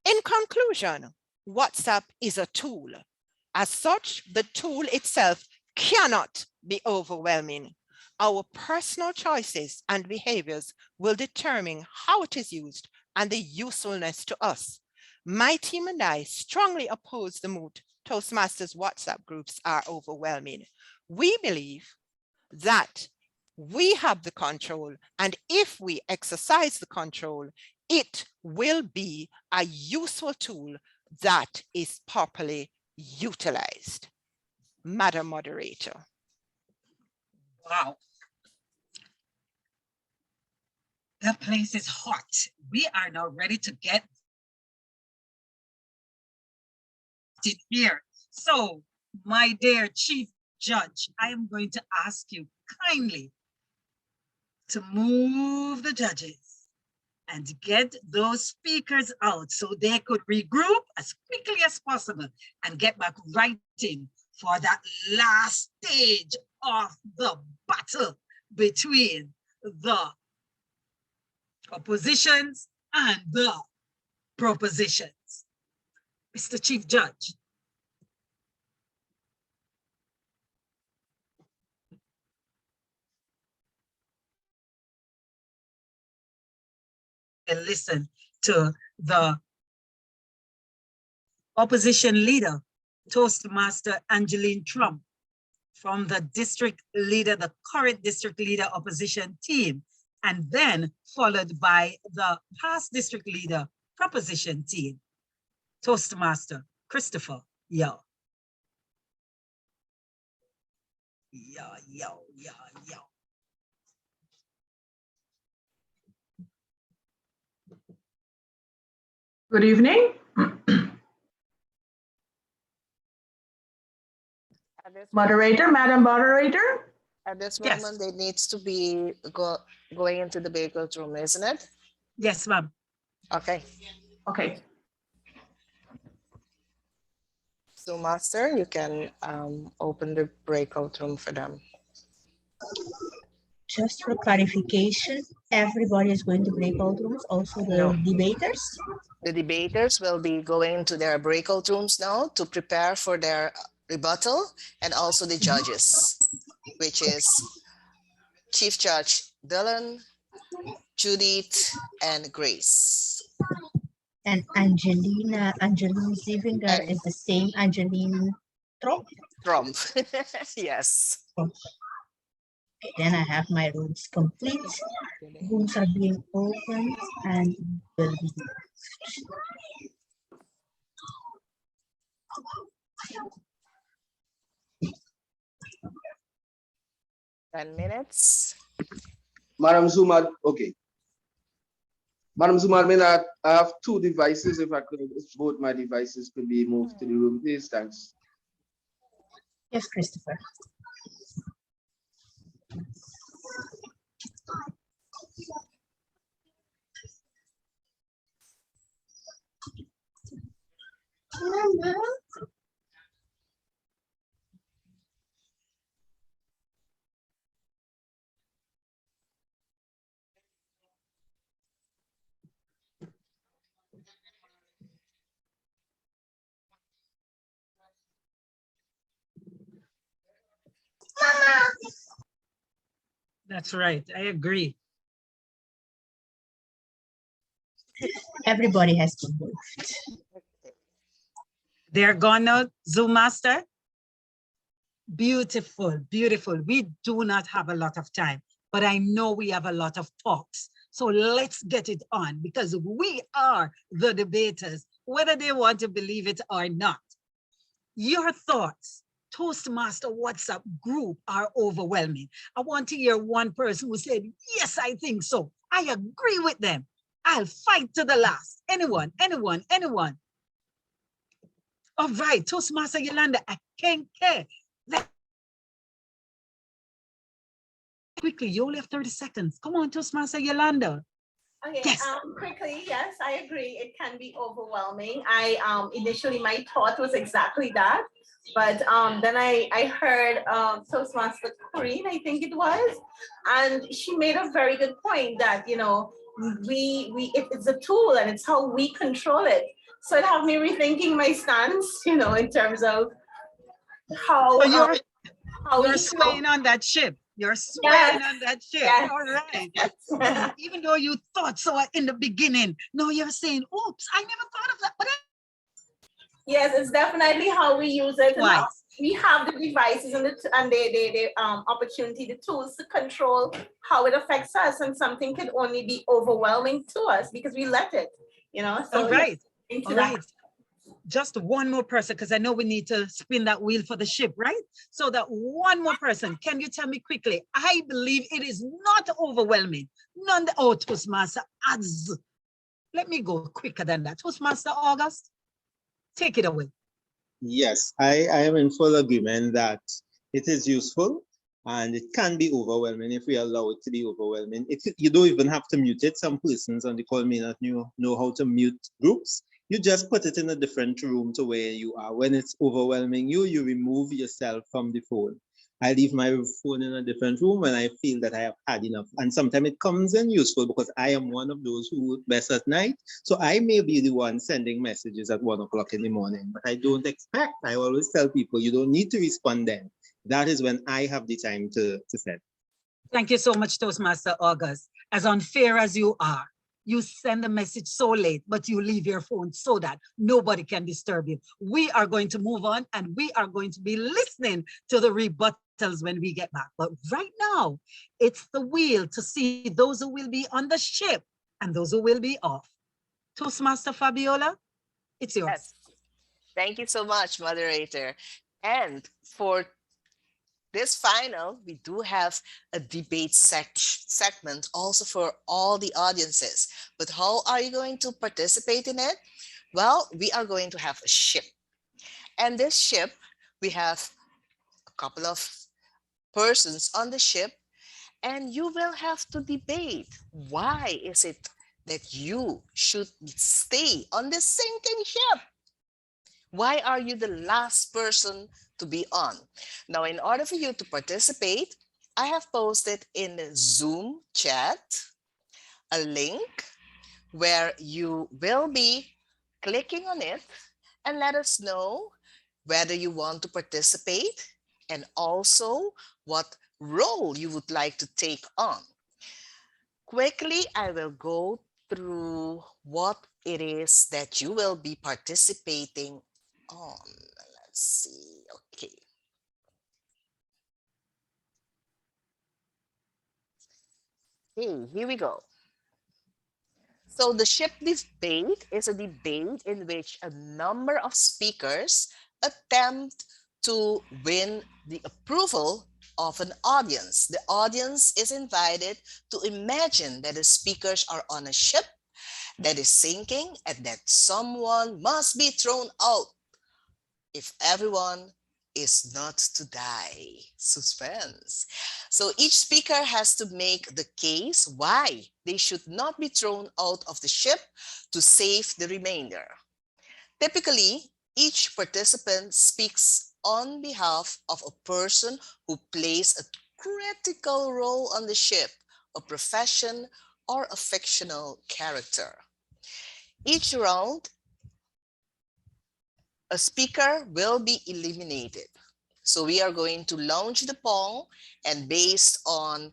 In conclusion, WhatsApp is a tool. As such, the tool itself cannot be overwhelming. Our personal choices and behaviors will determine how it is used and the usefulness to us. My team and I strongly oppose the mood Toastmasters WhatsApp groups are overwhelming. We believe that we have the control, and if we exercise the control, it will be a useful tool that is properly utilized. Madam Moderator. Wow. The place is hot. We are now ready to get it here. So, my dear Chief Judge, I am going to ask you kindly to move the judges and get those speakers out so they could regroup as quickly as possible and get back writing for that last stage of the battle between the oppositions and the propositions. Mr. Chief Judge. And listen to the opposition leader, Toastmaster Angeline Trump, from the district leader, the current district leader opposition team, and then followed by the past district leader proposition team, Toastmaster Christopher Yo. Yo, yo, yo, yo. Good evening. Moderator, Madam Moderator. At this Yes. moment, it needs to be going into the breakout room, isn't it? Yes, ma'am. Okay. Okay. So, Master, you can open the breakout room for them. Just for clarification, everybody is going to breakout rooms, also the No. debaters. The debaters will be going to their breakout rooms now to prepare for their rebuttal, and also the judges, which is Chief Judge Dylan, Judith, and Grace. And Angeline Zivinger is the same Angeline Trump. Trump. Yes. Okay, then I have my rooms complete. Rooms are being opened and will be. 10 minutes. Madam Zuma, okay. Madam Zumarmin, I have two devices. If both my devices could be moved to the room, please. Thanks. Yes, Christopher. That's right. I agree. Everybody has been moved. They're gone now, Zoom Master. Beautiful, beautiful. We do not have a lot of time, but I know we have a lot of talks. So let's get it on because we are the debaters, whether they want to believe it or not. Your thoughts, Toastmaster WhatsApp group are overwhelming. I want to hear one person who said, yes, I think so. I agree with them. I'll fight to the last. Anyone, anyone, anyone. All right, Toastmaster Yolanda, I can't care. Quickly, you only have 30 seconds. Come on, Toastmaster Yolanda. Okay, Yes. Quickly, yes, I agree. It can be overwhelming. Initially my thought was exactly that, but then I heard Toastmaster Corinne, I think it was, and she made a very good point that it's a tool and it's how we control it. So it had me rethinking my stance, in terms of how you're swaying on that ship. You're swaying on that ship. Yes. All right. Even though you thought so in the beginning, now you're saying, oops, I never thought of that. But yes, it's definitely how we use it. And how we have the devices and the opportunity, the tools to control how it affects us. And something could only be overwhelming to us because we let it, So all right. All that. right. Just one more person, because I know we need to spin that wheel for the ship, right? So that one more person, can you tell me quickly? I believe it is not overwhelming. Toastmaster adds. Let me go quicker than that. Toastmaster August, take it away. Yes, I am in full agreement that it is useful and it can be overwhelming if we allow it to be overwhelming. You don't even have to mute it. Some persons on the call may not know how to mute groups. You just put it in a different room to where you are. When it's overwhelming you remove yourself from the phone. I leave my phone in a different room when I feel that I have had enough. And sometimes it comes in useful because I am one of those who work best at night. So I may be the one sending messages at 1 o'clock in the morning, but I don't expect. I always tell people, you don't need to respond then. That is when I have the time to send. Thank you so much, Toastmaster August. As unfair as you are, you send a message so late, but you leave your phone so that nobody can disturb you. We are going to move on and we are going to be listening to the rebuttals when we get back. But right now, it's the wheel to see those who will be on the ship and those who will be off. Toastmaster Fabiola, it's yours. Yes. Thank you so much, moderator. And for this final, we do have a debate segment also for all the audiences. But how are you going to participate in it? Well, we are going to have a ship. And this ship, we have a couple of persons on the ship, and you will have to debate why is it that you should stay on this sinking ship? Why are you the last person to be on? Now, in order for you to participate, I have posted in the Zoom chat a link where you will be clicking on it and let us know whether you want to participate and also what role you would like to take on. Quickly, I will go through what it is that you will be participating on. Let's see. Okay. Okay, here we go. So the ship debate is a debate in which a number of speakers attempt to win the approval of an audience. The audience is invited to imagine that the speakers are on a ship that is sinking and that someone must be thrown out if everyone is not to die. Suspense. So each speaker has to make the case why they should not be thrown out of the ship to save the remainder. Typically, each participant speaks on behalf of a person who plays a critical role on the ship, a profession, or a fictional character. Each round, a speaker will be eliminated. So we are going to launch the poll, and based on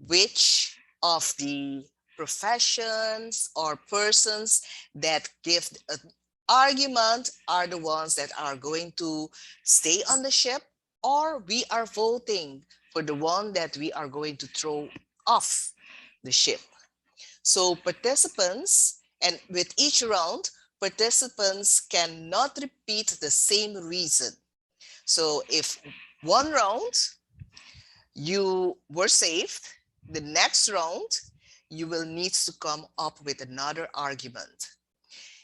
which of the professions or persons that give an argument are the ones that are going to stay on the ship, or we are voting for the one that we are going to throw off the ship. So participants, and with each round, participants cannot repeat the same reason. So if one round you were saved, the next round you will need to come up with another argument.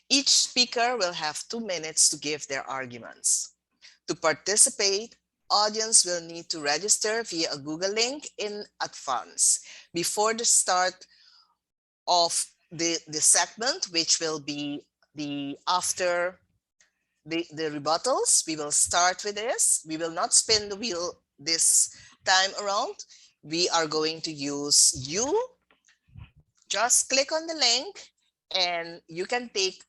Each speaker will have 2 minutes to give their arguments. To participate, audience will need to register via a Google link in advance before the start of the segment, which will be the after the rebuttals. We will start with this. We will not spin the wheel this time around. We are going to use you. Just click on the link and you can take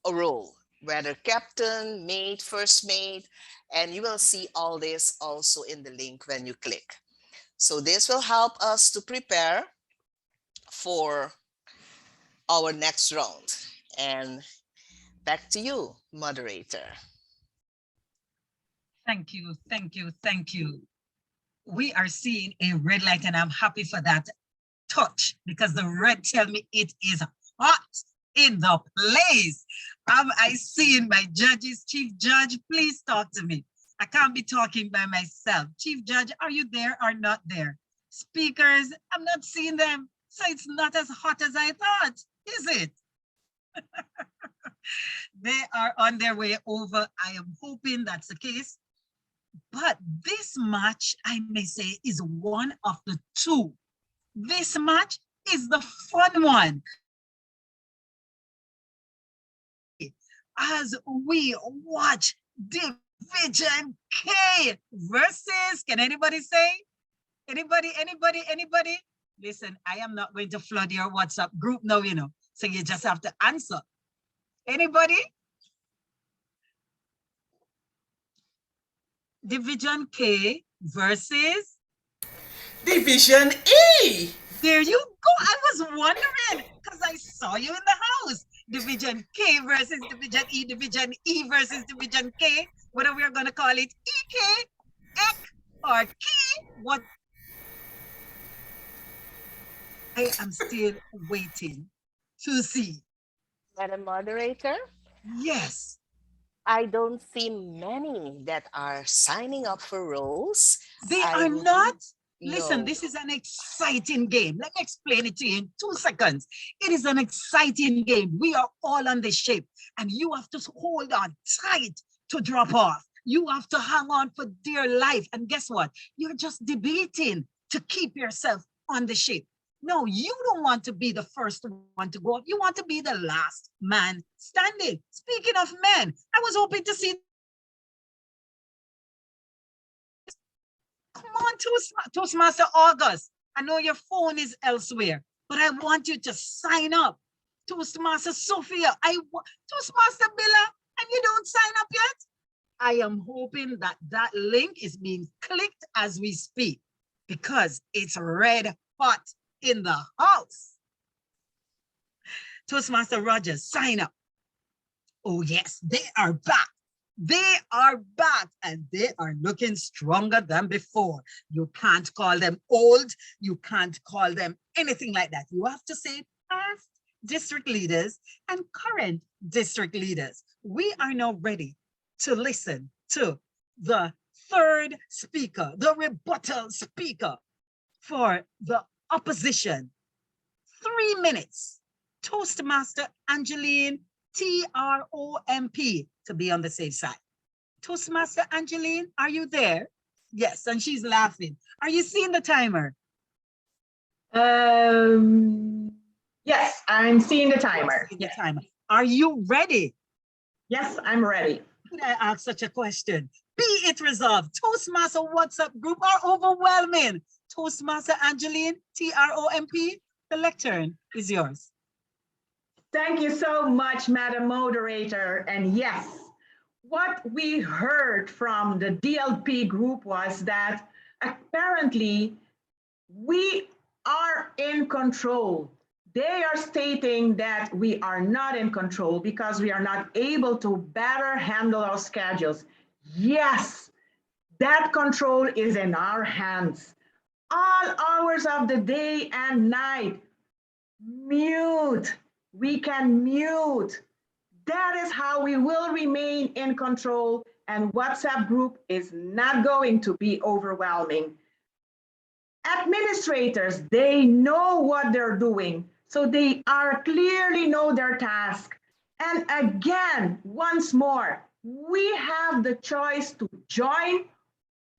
a role, whether captain, mate, first mate, and you will see all this also in the link when you click. So this will help us to prepare for our next round. And back to you, moderator. Thank you, thank you, thank you. We are seeing a red light and I'm happy for that touch because the red tell me it is hot in the place. Am I seeing my judges? Chief Judge, please talk to me. I can't be talking by myself. Chief Judge, are you there or not there? Speakers, I'm not seeing them. So it's not as hot as I thought, is it? They are on their way over. I am hoping that's the case. But this match, I may say, is one of the two. This match is the fun one. As we watch Division K versus, can anybody say? Anybody? Listen, I am not going to flood your WhatsApp group now, you know, so you just have to answer. Anybody? Division K versus Division E. There you go. I was wondering because I saw you in the house. Division K versus Division E versus Division K. Whether we're going to call it EK, EK, or K, what? I am still waiting to see. Madam Moderator? Yes. I don't see many that are signing up for roles. They are not? Listen, this is an exciting game. Let me explain it to you in 2 seconds. It is an exciting game. We are all on the ship and you have to hold on tight to drop off. You have to hang on for dear life. And guess what? You're just debating to keep yourself on the ship. No, you don't want to be the first one to go up. You want to be the last man standing. Speaking of men, I was hoping to see. Come on, Toastmaster August. I know your phone is elsewhere, but I want you to sign up. Toastmaster Sophia, Toastmaster Billa, and you don't sign up yet? I am hoping that that link is being clicked as we speak because it's red hot in the house. Toastmaster Rogers, sign up. Oh yes, they are back. They are back and they are looking stronger than before. You can't call them old. You can't call them anything like that. You have to say past district leaders and current district leaders. We are now ready to listen to the third speaker, the rebuttal speaker for the opposition. 3 minutes. Toastmaster Angeline, TROMP, to be on the safe side. Toastmaster Angeline, are you there? Yes, and she's laughing. Are you seeing the timer? Yes, I'm seeing the timer. Seeing the timer. Are you ready? Yes, I'm ready. Could I ask such a question? Be it resolved. Toastmaster WhatsApp group are overwhelming. Toastmaster Angeline, TROMP, the lectern is yours. Thank you so much, Madam Moderator. And yes, what we heard from the DLP group was that apparently we are in control. They are stating that we are not in control because we are not able to better handle our schedules. Yes, that control is in our hands. All hours of the day and night, mute. We can mute. That is how we will remain in control, and WhatsApp group is not going to be overwhelming. Administrators, they know what they're doing, so they are clearly know their task. And again, once more, we have the choice to join,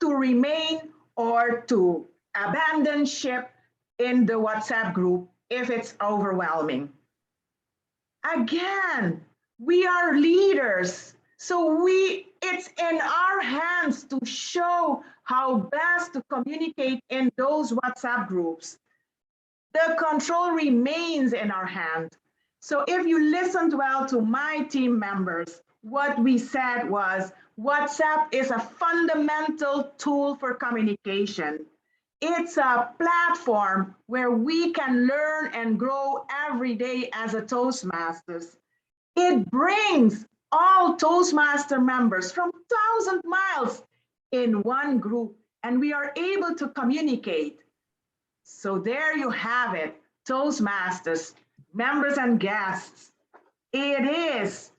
to remain, or to abandon ship in the WhatsApp group if it's overwhelming. Again, we are leaders, so it's in our hands to show how best to communicate in those WhatsApp groups. The control remains in our hands. So if you listened well to my team members, what we said was WhatsApp is a fundamental tool for communication. It's a platform where we can learn and grow every day as a Toastmasters. It brings all Toastmaster members from 1,000 miles in one group, and we are able to communicate. So there you have it, Toastmasters, members and guests. It is,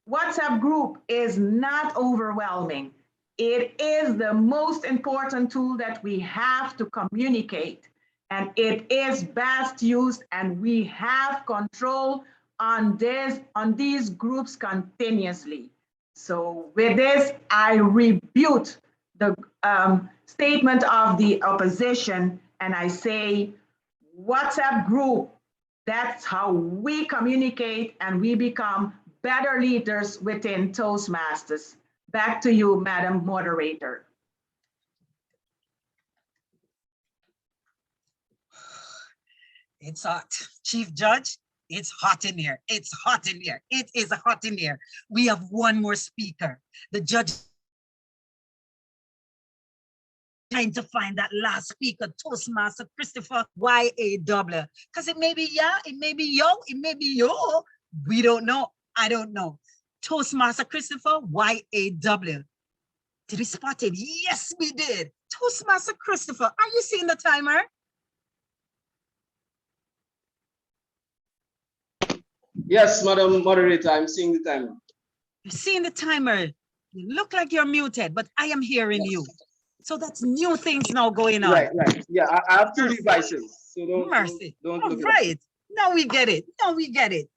WhatsApp group is not overwhelming. It is the most important tool that we have to communicate, and it is best used, and we have control on these groups continuously. So with this, I rebuke the statement of the opposition, and I say, WhatsApp group, that's how we communicate and we become better leaders within Toastmasters. Back to you, Madam Moderator. It's hot. Chief Judge, it's hot in here. It's hot in here. It is hot in here. We have one more speaker. The judge trying to find that last speaker, Toastmaster Christopher YAW. Because it may be yeah, it may be yo, it may be yo. We don't know. I don't know. Toastmaster Christopher YAW. Did we spot him? Yes, we did. Toastmaster Christopher, are you seeing the timer? Yes, Madam Moderator, I'm seeing the timer. You're seeing the timer. You look like you're muted, but I am hearing you. So that's new things now going on. Right. Yeah, I have two devices. So don't Mercy. Don't All look right. Now we get it. Now we get it.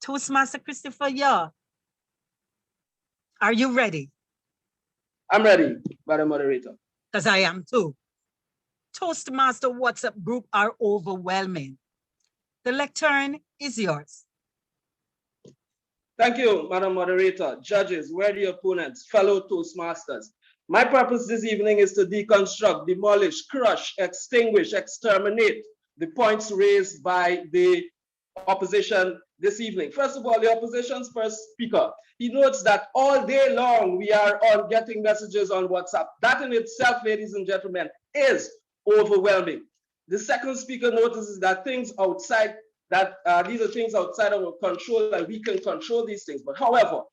Toastmaster Christopher, yeah. Are you ready? I'm ready, Madam Moderator. Because I am too. Toastmaster WhatsApp group are overwhelming. The lectern is yours. Thank you, Madam Moderator, judges, worthy opponents, fellow Toastmasters. My purpose this evening is to deconstruct, demolish, crush, extinguish, exterminate the points raised by the opposition this evening. First of all, the opposition's first speaker, he notes that all day long we are all getting messages on WhatsApp. That in itself, ladies and gentlemen, is overwhelming. The second speaker notices that things outside these are things outside of our control and we can control these things. But however,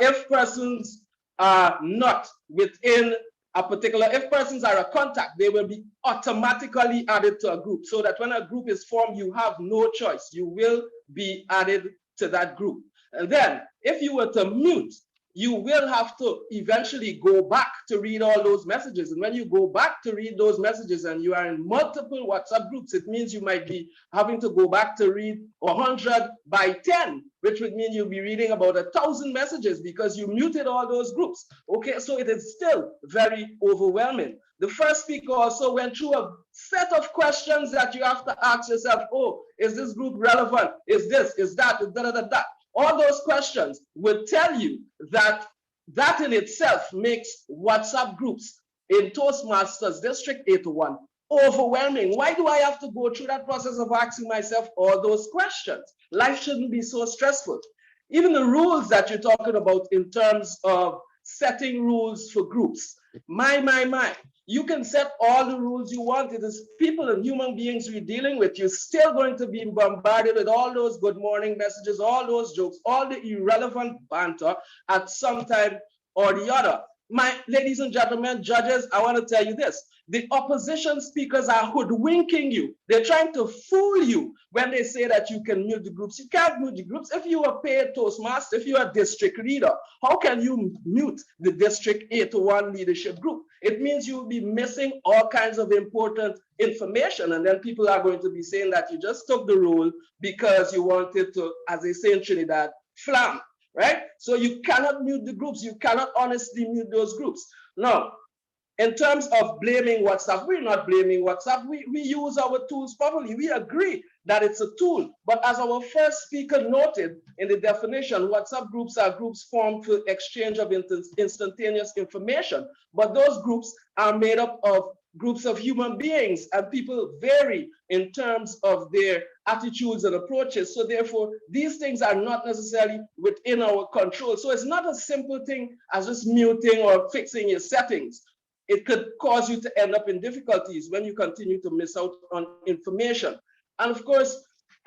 if persons are not within a particular, if persons are a contact, they will be automatically added to a group, so that when a group is formed, you have no choice. You will be added to that group. And then if you were to mute you will have to eventually go back to read all those messages. And when you go back to read those messages and you are in multiple WhatsApp groups, it means you might be having to go back to read 100 by 10, which would mean you'll be reading about 1,000 messages because you muted all those groups. Okay, so it is still very overwhelming. The first speaker also went through a set of questions that you have to ask yourself. Oh, is this group relevant? Is this, is that, is da. All those questions will tell you that that in itself makes WhatsApp groups in Toastmasters District 801 overwhelming. Why do I have to go through that process of asking myself all those questions? Life shouldn't be so stressful. Even the rules that you're talking about in terms of setting rules for groups, my. You can set all the rules you want. It is people and human beings we're dealing with. You're still going to be bombarded with all those good morning messages, all those jokes, all the irrelevant banter at some time or the other. My ladies and gentlemen, judges, I want to tell you this. The opposition speakers are hoodwinking you. They're trying to fool you when they say that you can mute the groups. You can't mute the groups. If you are paid Toastmaster, if you are district leader, how can you mute the District 801 leadership group? It means you'll be missing all kinds of important information. And then people are going to be saying that you just took the rule because you wanted to, as they say in Trinidad, flam, right? So you cannot mute the groups. You cannot honestly mute those groups. Now, in terms of blaming WhatsApp, we're not blaming WhatsApp. We use our tools properly. We agree that it's a tool. But as our first speaker noted in the definition, WhatsApp groups are groups formed for exchange of instantaneous information. But those groups are made up of groups of human beings, and people vary in terms of their attitudes and approaches. So therefore, these things are not necessarily within our control. So it's not a simple thing as just muting or fixing your settings. It could cause you to end up in difficulties when you continue to miss out on information. And of course,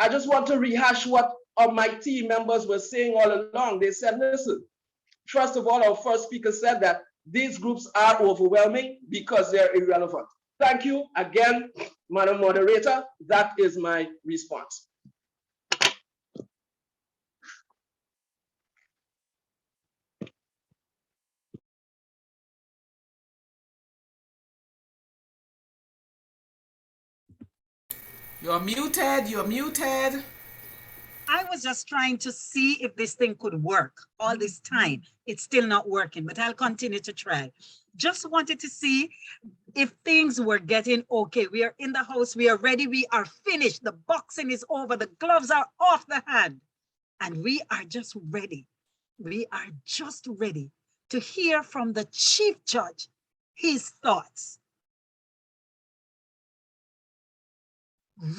I just want to rehash what my team members were saying all along. They said, listen, first of all, our first speaker said that these groups are overwhelming because they're irrelevant. Thank you again, Madam Moderator. That is my response. You're muted, you're muted. I was just trying to see if this thing could work all this time. It's still not working, but I'll continue to try. Just wanted to see if things were getting okay. We are in the house, we are ready, we are finished. The boxing is over, the gloves are off the hand, and we are just ready. We are just ready to hear from the Chief Judge his thoughts.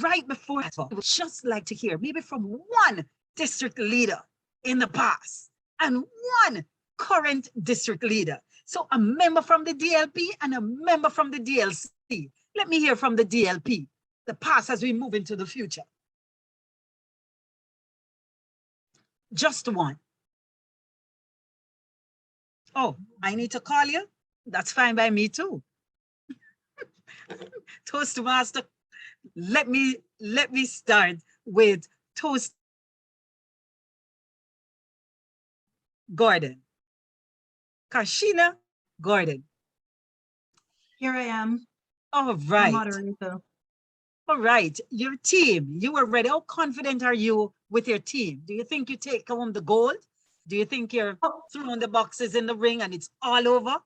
Right before that, I would just like to hear maybe from one district leader in the past and one current district leader. So a member from the DLP and a member from the DLC. Let me hear from the DLP, the past as we move into the future. Just one. Oh, I need to call you? That's fine by me too. Toastmaster, let me start with Toast Gordon. Kashina Gordon. Here I am. All right. Moderator. All right, your team, you were ready. How confident are you with your team? Do you think you take home the gold? Do you think you're throwing the boxes in the ring and it's all over?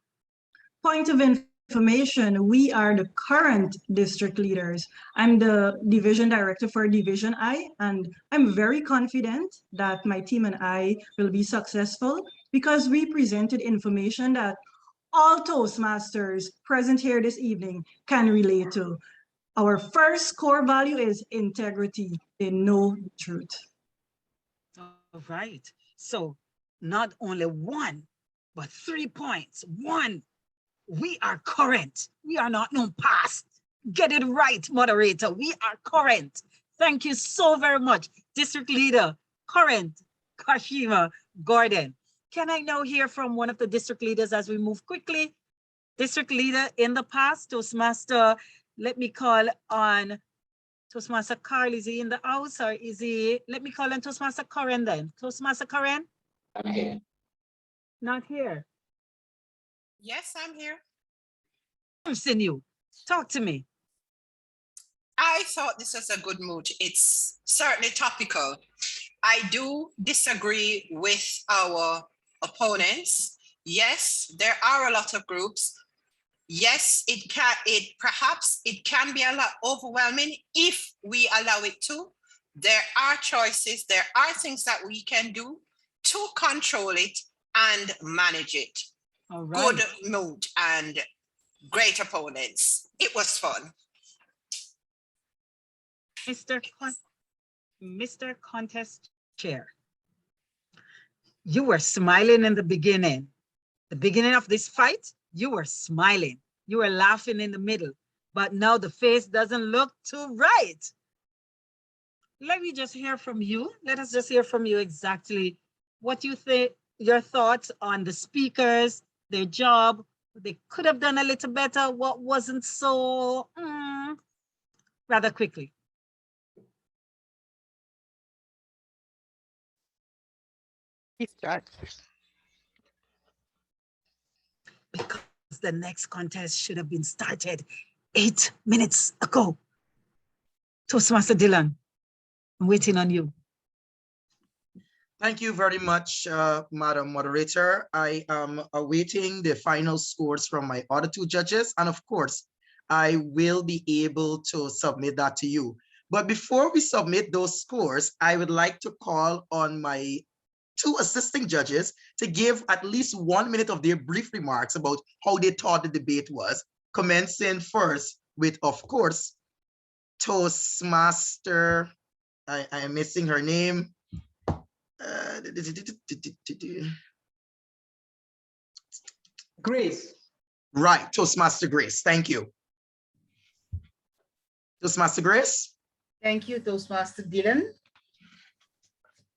Point of information, we are the current district leaders. I'm the division director for Division I, and I'm very confident that my team and I will be successful because we presented information that all Toastmasters present here this evening can relate to. Our first core value is integrity. They know the truth. All right. So not only one, but 3 points. One, we are current. We are not no past. Get it right, moderator. We are current. Thank you so very much. District leader, current, Kashima Gordon. Can I now hear from one of the district leaders as we move quickly? District leader in the past, Toastmaster, let me call on Toastmaster Carl. Is he in the house or is he, let me call on Toastmaster Karen then. Toastmaster Karen? I'm here. Not here. Yes, I'm here. Continue. Talk to me. I thought this was a good mood. It's certainly topical. I do disagree with our opponents. Yes, there are a lot of groups. Yes, perhaps it can be a lot overwhelming if we allow it to. There are choices, there are things that we can do to control it and manage it. All right. Good mood and great opponents. It was fun. Mr. Contest Chair, you were smiling in the beginning. The beginning of this fight, you were smiling. You were laughing in the middle, but now the face doesn't look too right. Let me just hear from you. Let us just hear from you exactly what you think, your thoughts on the speakers, their job. They could have done a little better. What wasn't so, rather quickly. Start. Because the next contest should have been started 8 minutes ago. Toastmaster Dylan, I'm waiting on you. Thank you very much, Madam Moderator. I am awaiting the final scores from my other two judges, and of course, I will be able to submit that to you. But before we submit those scores, I would like to call on my two assisting judges to give at least 1 minute of their brief remarks about how they thought the debate was, commencing first with, of course, Toastmaster, I am missing her name. Grace. Right, Toastmaster Grace, thank you. Toastmaster Grace? Thank you, Toastmaster Dylan.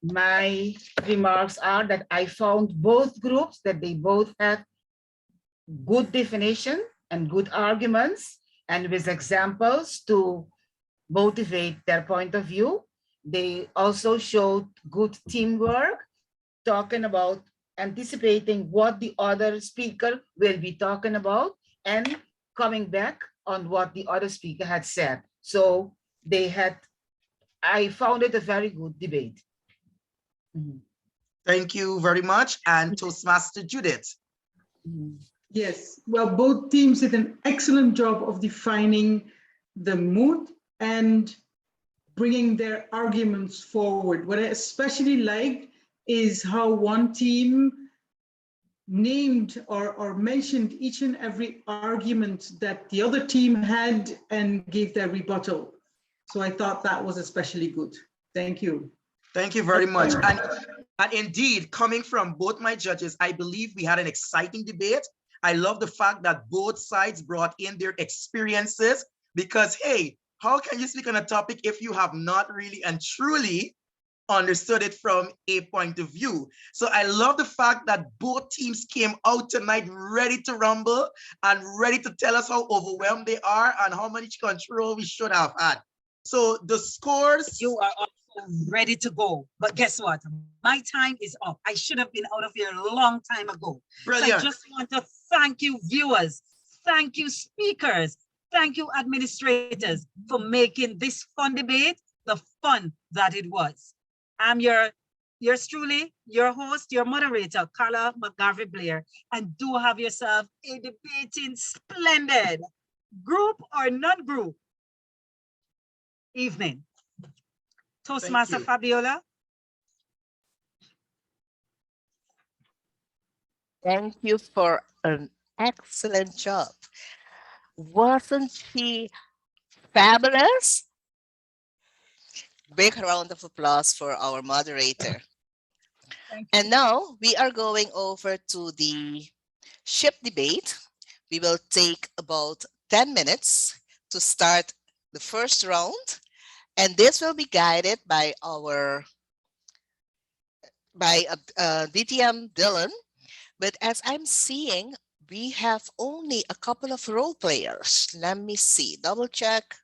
My remarks are that I found both groups, that they both had good definition and good arguments, and with examples to motivate their point of view. They also showed good teamwork, talking about anticipating what the other speaker will be talking about and coming back on what the other speaker had said. So I found it a very good debate. Thank you very much. And Toastmaster Judith. Yes, well, both teams did an excellent job of defining the mood and bringing their arguments forward. What I especially liked is how one team named or mentioned each and every argument that the other team had and gave their rebuttal. So I thought that was especially good. Thank you. Thank you very much. And indeed, coming from both my judges, I believe we had an exciting debate. I love the fact that both sides brought in their experiences because, hey, how can you speak on a topic if you have not really and truly understood it from a point of view? So I love the fact that both teams came out tonight ready to rumble and ready to tell us how overwhelmed they are and how much control we should have had. So the scores. You are also ready to go. But guess what? My time is up. I should have been out of here a long time ago. Brilliant. So I just want to thank you, viewers. Thank you, speakers. Thank you, administrators, for making this fun debate the fun that it was. I'm yours truly, your host, your moderator, Carla McGarvey Blair, and do have yourself a debating splendid group or non-group evening. Toastmaster Fabiola. Thank you for an excellent job. Wasn't she fabulous? Big round of applause for our moderator. And now we are going over to the ship debate. We will take about 10 minutes to start the first round. And this will be guided by our DTM Dylan. But as I'm seeing, we have only a couple of role players. Let me see, double check.